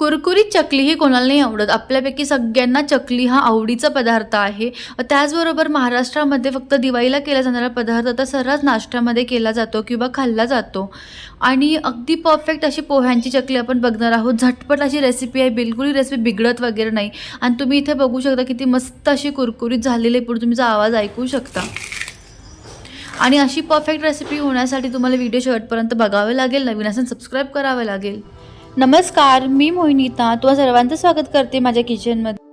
कुरकुरीत चकली ही कोणाला नाही आवडत. आपल्यापैकी सगळ्यांना चकली हा आवडीचा पदार्थ आहे. त्याचबरोबर महाराष्ट्रामध्ये फक्त दिवाळीला केला जाणारा पदार्थ तर सर्रास नाश्त्यामध्ये केला जातो किंवा खाल्ला जातो. आणि अगदी परफेक्ट अशी पोह्यांची चकली आपण बघणार आहोत. झटपट अशी रेसिपी आहे, बिलकुल ही रेसिपी बिघडत वगैरे नाही. आणि तुम्ही इथे बघू शकता किती मस्त अशी कुरकुरीत झालेली आहे. पुढे तुम्ही आवाज ऐकू शकता. आणि अशी परफेक्ट रेसिपी होण्यासाठी तुम्हाला व्हिडिओ शेवटपर्यंत बघावे लागेल. नवीन असेल सबस्क्राईब करावे लागेल. नमस्कार, मी मोहिनीता तुम्हा सर्वांचं स्वागत करते माझ्या किचनमध्ये.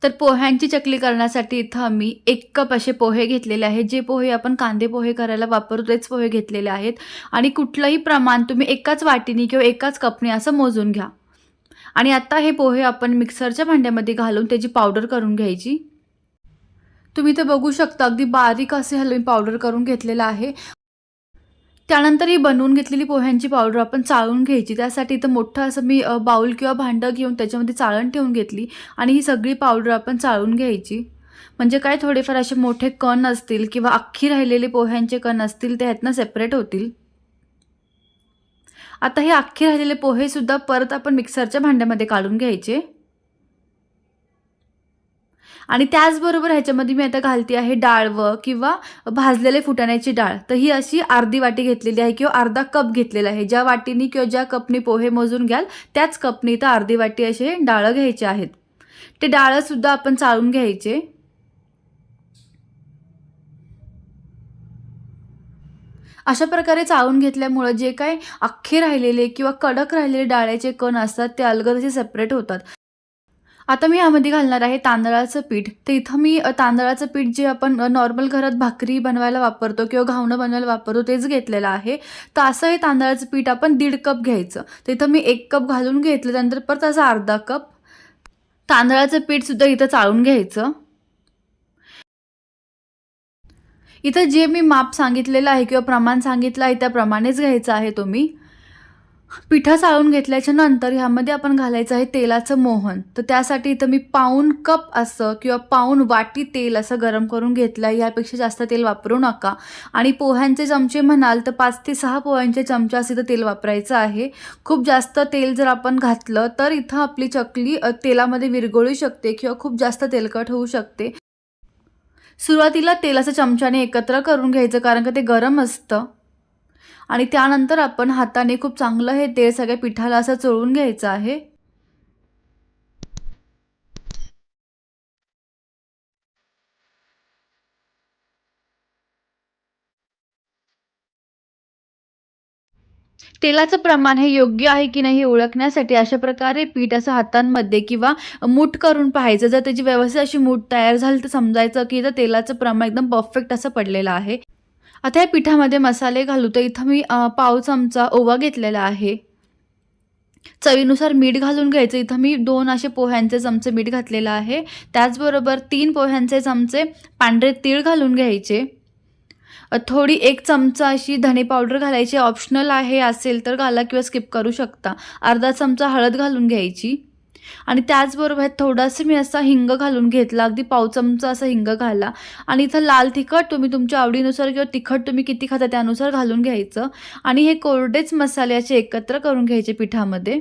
तर पोह्यांची चकली करण्यासाठी इथं मी 1 कप असे पोहे घेतलेले आहेत. जे पोहे आपण कांदे पोहे करायला वापरतो तेच पोहे घेतलेले आहेत. आणि कुठलंही प्रमाण तुम्ही एकाच वाटीने किंवा एकाच कपने असं मोजून घ्या. आणि आता हे पोहे आपण मिक्सरच्या भांड्यामध्ये घालून त्याची पावडर करून घ्यायची. तुम्ही इथे बघू शकता अगदी बारीक असे हलवी पावडर करून घेतलेलं आहे. त्यानंतर ही बनवून घेतलेली पोह्यांची पावडर आपण चाळून घ्यायची. त्यासाठी इथं मोठं असं मी बाउल किंवा भांडं घेऊन त्याच्यामध्ये चाळण ठेवून घेतली आणि ही सगळी पावडर आपण चाळून घ्यायची. म्हणजे काय थोडेफार असे मोठे कण असतील किंवा अख्खी राहिलेले पोह्यांचे कण असतील ते ह्यातनं सेपरेट होतील. आता हे अख्खे राहिलेले पोहे सुद्धा परत आपण मिक्सरच्या भांड्यामध्ये काढून घ्यायचे. आणि त्याचबरोबर ह्याच्यामध्ये मी आता घालते आहे डाळवं किंवा भाजलेले फुटाण्याची डाळ. तर ही अशी अर्धी वाटी घेतलेली आहे किंवा अर्धा कप घेतलेला आहे. ज्या वाटीने किंवा ज्या कपने पोहे मोजून घ्याल त्याच कपने इथं अर्धी वाटी असे डाळ घ्यायचे आहेत. ते डाळ सुद्धा आपण चाळून घ्यायचे. अशा प्रकारे चाळून घेतल्यामुळे जे काही अख्खे राहिलेले किंवा कडक राहिलेले डाळ्याचे कण असतात ते अलगद असे सेपरेट होतात. आता मी यामध्ये घालणार आहे तांदळाचं पीठ. तर इथं मी तांदळाचं पीठ जे आपण नॉर्मल घरात भाकरी बनवायला वापरतो किंवा घावणं बनवायला वापरतो तेच घेतलेलं आहे. तर असं हे तांदळाचं पीठ आपण 1.5 कप घ्यायचं. तर इथं मी 1 कप घालून घेतलं. त्यानंतर परत असं अर्धा कप तांदळाचं पीठसुद्धा इथं चाळून घ्यायचं. इथं जे मी माप सांगितलेलं आहे किंवा प्रमाण सांगितलं आहे त्याप्रमाणेच घ्यायचं आहे तुम्ही. पिठं चाळून घेतल्याच्या नंतर ह्यामध्ये आपण घालायचं आहे तेलाचं मोहन. तर त्यासाठी इथं मी पाऊण कप असं किंवा पाऊण वाटी तेल असं गरम करून घेतलं आहे. यापेक्षा जास्त तेल वापरू नका. आणि पोह्यांचे चमचे म्हणाल तर 5 ते 6 पोह्यांचे चमचे असं इथं तेल वापरायचं आहे. खूप जास्त तेल जर आपण घातलं तर इथं आपली चकली तेलामध्ये विरघळू शकते किंवा खूप जास्त तेलकट होऊ शकते. सुरुवातीला तेलाचं चमच्याने एकत्र करून घ्यायचं कारण का ते गरम असतं. आणि त्यानंतर आपण हाताने खूप चांगलं हे तेल सगळ्या पिठाला असं चोळून घ्यायचं आहे. तेलाचं प्रमाण हे योग्य आहे की नाही हे ओळखण्यासाठी अशा प्रकारे पीठ असं हातांमध्ये किंवा मूठ करून पाहायचं. जर त्याची व्यवस्थित अशी मूठ तयार झाली तर समजायचं की इथं तेलाचं प्रमाण एकदम परफेक्ट असं पडलेलं आहे. आता या पिठामध्ये मसाले घालू. तर इथं मी पाव चमचा ओवा घेतलेला आहे. चवीनुसार मीठ घालून घ्यायचं. इथं मी 2 असे पोह्यांचे चमचे मीठ घातलेलं आहे. त्याचबरोबर 3 पोह्यांचे चमचे पांढरे तीळ घालून घ्यायचे. थोडी 1 चमचा अशी धणे पावडर घालायची. ऑप्शनल आहे, असेल तर घाला किंवा स्किप करू शकता. अर्धा चमचा हळद घालून घ्यायची. आणि त्याचबरोबर थोडंसं मी असा हिंग घालून घेतला. अगदी पाव चमचा असा हिंग घाला. आणि इथं लाल तिखट तुम्ही तुमच्या आवडीनुसार किंवा तिखट तुम्ही किती खाता त्यानुसार घालून घ्यायचं. आणि हे कोरडेच मसाले असे एकत्र करून घ्यायचे पिठामध्ये.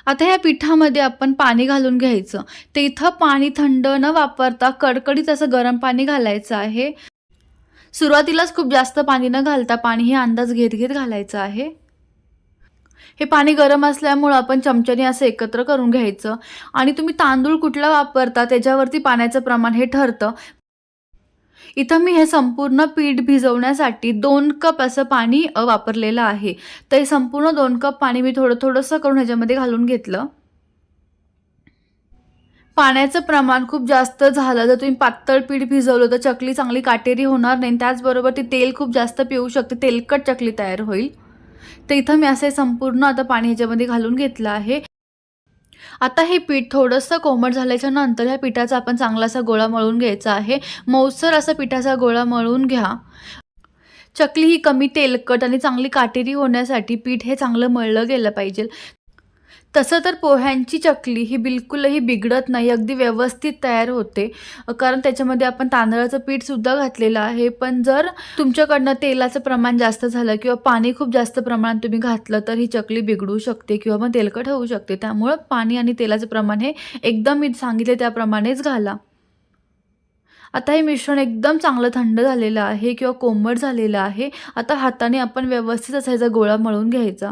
आता ह्या पिठामध्ये आपण पाणी घालून घ्यायचं. ते इथं पाणी थंड न वापरता कडकडीत असं गरम पाणी घालायचं आहे. सुरुवातीलाच खूप जास्त पाणी न घालता पाणी हे अंदाज घेत घेत घालायचं आहे. हे पाणी गरम असल्यामुळं आपण चमच्याने असं एकत्र करून घ्यायचं. आणि तुम्ही तांदूळ कुठला वापरता त्याच्यावरती पाण्याचं प्रमाण हे ठरतं. इथं मी हे संपूर्ण पीठ भिजवण्यासाठी 2 कप असं पाणी वापरलेलं आहे. तर हे संपूर्ण 2 कप पाणी मी थोडंसं करून ह्याच्यामध्ये घालून घेतलं. पाण्याचं प्रमाण खूप जास्त झालं जर तुम्ही पातळ पीठ भिजवलं तर चकली चांगली काटेरी होणार नाही. त्याचबरोबर ते तेल खूप जास्त पिऊ शकते, तेलकट चकली तयार होईल. तर इथं मी असे संपूर्ण आता पाणी ह्याच्यामध्ये घालून घेतलं आहे. आता हे पीठ थोडंसं कोमट झाल्याच्या नंतर ह्या पिठाचा आपण चांगला असा गोळा मळून घ्यायचा आहे. मऊसर असा पिठाचा गोळा मळून घ्या. चकली ही कमी तेलकट आणि चांगली काटेरी होण्यासाठी पीठ हे चांगलं मळलं गेलं पाहिजे. तसं तर पोह्यांची चकली ही बिलकुलही बिघडत नाही, अगदी व्यवस्थित तयार होते. कारण त्याच्यामध्ये आपण तांदळाचं पीठसुद्धा घातलेलं आहे. पण जर तुमच्याकडनं तेलाचं प्रमाण जास्त झालं किंवा पाणी खूप जास्त प्रमाणात तुम्ही घातलं, तर ही चकली बिघडू शकते किंवा मग तेलकट होऊ शकते. त्यामुळं पाणी आणि तेलाचं प्रमाण हे एकदम मी सांगितले त्याप्रमाणेच घाला. आता हे मिश्रण एकदम चांगलं थंड झालेलं आहे किंवा कोमट झालेलं आहे. आता हाताने आपण व्यवस्थित असा ह्याचा गोळा मळून घ्यायचा.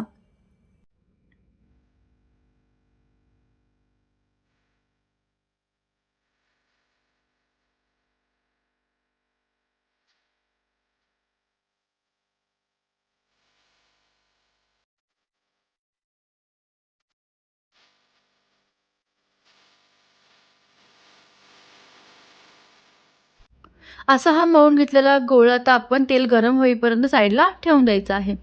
असा हा मळून घेतलेला गोळा आता आपण तेल गरम होईपर्यंत साईडला ठेवून द्यायचा आहे.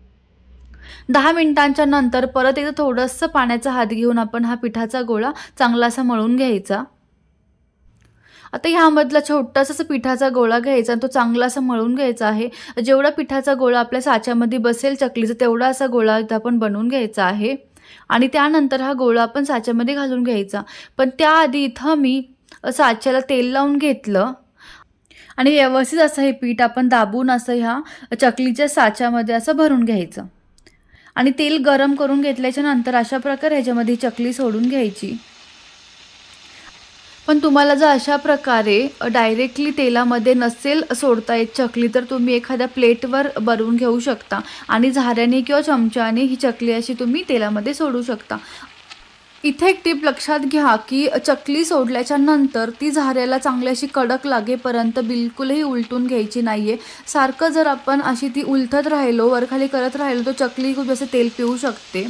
10 मिनिटांच्या नंतर परत एकदा थोडंसं पाण्याचा हात घेऊन आपण हा पिठाचा गोळा चांगला असा मळून घ्यायचा. आता ह्यामधला छोटासा असा पिठाचा गोळा घ्यायचा आणि तो चांगला असा मळून घ्यायचा आहे. जेवढा पिठाचा गोळा आपल्या साच्यामध्ये बसेल चकलीचा तेवढा असा गोळा इथं आपण बनवून घ्यायचा आहे. आणि त्यानंतर हा गोळा आपण साच्यामध्ये घालून घ्यायचा. पण त्याआधी इथं मी साच्याला तेल लावून घेतलं आणि व्यवस्थित असं हे पीठ आपण दाबून असं ह्या चकलीच्या साच्यामध्ये असं भरून घ्यायचं. आणि तेल गरम करून घेतल्याच्या नंतर अशा प्रकारे ह्याच्यामध्ये चकली सोडून घ्यायची. पण तुम्हाला जर अशा प्रकारे डायरेक्टली तेलामध्ये नसेल सोडता येत चकली, तर तुम्ही एखाद्या प्लेटवर बनवून घेऊ शकता आणि झाऱ्याने किंवा चमच्याने ही चकली अशी तुम्ही तेलामध्ये सोडू शकता. इथे एक टिप लक्षात घ्या, की चकली सोडल्याच्या नंतर ती झाऱ्याला चांगली अशी कडक लागेपर्यंत बिलकुलही उलटून घ्यायची नाही आहे. सारखं जर आपण अशी ती उलटत राहिलो, वरखाली करत राहिलो, तर चकली खूप जास्त तेल पिऊ शकते.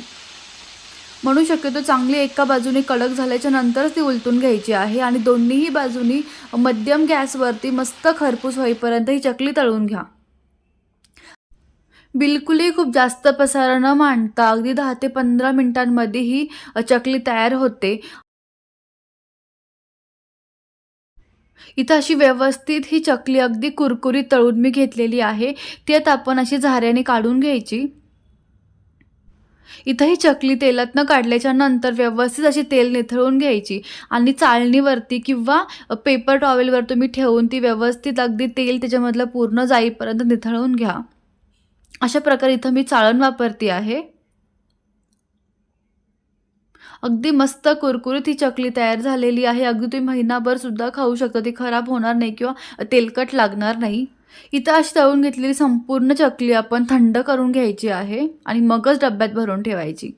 म्हणून शक्यतो चांगली एका बाजूने कडक झाल्याच्या नंतरच ती उलटून घ्यायची आहे आणि दोन्हीही बाजूनी मध्यम गॅसवरती मस्त खरपूस होईपर्यंत ही चकली तळून घ्या. बिलकुलही खूप जास्त पसारा न मांडता अगदी 10 ते 15 मिनिटांमध्ये ही चकली तयार होते. इथं अशी व्यवस्थित ही चकली अगदी कुरकुरीत तळून मी घेतलेली आहे. ती आता आपण अशी झाऱ्याने काढून घ्यायची. इथं ही चकली तेलातनं काढल्याच्या नंतर व्यवस्थित अशी तेल निथळून घ्यायची आणि चाळणीवरती किंवा पेपर टॉवेलवर तुम्ही ठेवून ती व्यवस्थित अगदी तेल त्याच्यामधलं पूर्ण जाईपर्यंत निथळून घ्या. अशा प्रकारे इथं मी चाळण वापरते आहे. अगदी मस्त कुरकुरीत ही चकली तयार झालेली आहे. अगदी तुम्ही महिनाभर सुद्धा खाऊ शकता. ती खराब होणार नाही किंवा तेलकट लागणार नाही. इथं अशी तळून घेतलेली संपूर्ण चकली आपण थंड करून घ्यायची आहे आणि मगच डब्यात भरून ठेवायची.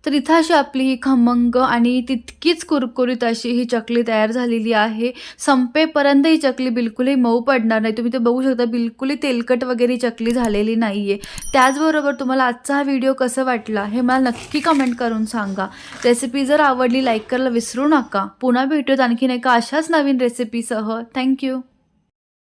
तर इथं अशी आपली ही खमंग आणि तितकीच कुरकुरीत अशी ही चकली तयार झालेली आहे. संपेपर्यंत ही चकली बिलकुलही मऊ पडणार नाही. तुम्ही ते बघू शकता बिलकुलही तेलकट वगैरे ही चकली झालेली नाही आहे. त्याचबरोबर तुम्हाला आजचा हा व्हिडिओ कसा वाटला हे मला नक्की कमेंट करून सांगा. रेसिपी जर आवडली लाईक करायला विसरू नका. पुन्हा भेटूयात आणखीन एका अशाच नवीन रेसिपीसह. थँक्यू.